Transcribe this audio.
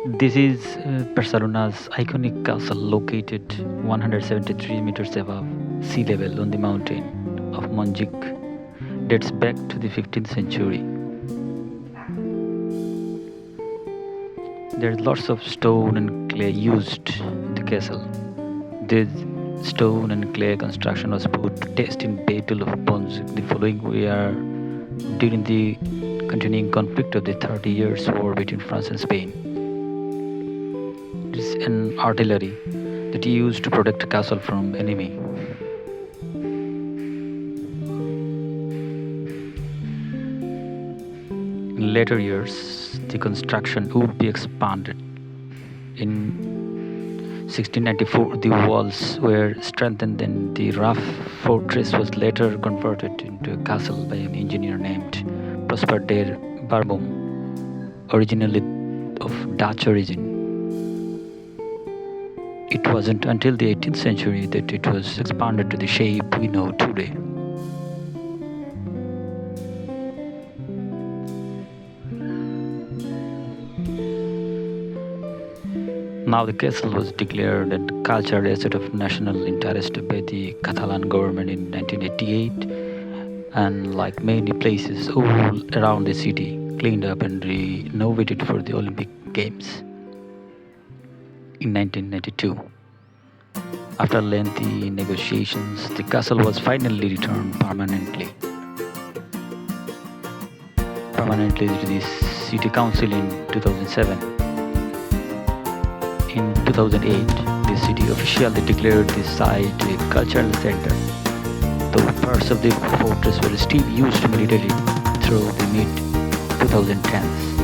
This is Barcelona's iconic castle located 173 meters above sea level on the mountain of Montjuic. Dates back to the 15th century. There is lots of stone and clay used in the castle. This stone and clay construction was put to test in Battle of Montjuic the following year during the continuing conflict of the 30 Years' War between France and Spain. It is an artillery that he used to protect the castle from enemy. In later years, the construction would be expanded. In 1694, the walls were strengthened and the rough fortress was later converted into a castle by an engineer named Prosper de Barbum, originally of Dutch origin. It wasn't until the 18th century that it was expanded to the shape we know today. Now the castle was declared a cultural asset of national interest by the Catalan government in 1988, and like many places all around the city, cleaned up and renovated for the Olympic Games in 1992. After lengthy negotiations, the castle was finally returned permanently to the city council in 2007. In 2008, the city officially declared the site a cultural center, though parts of the fortress were still used militarily through the mid-2010s.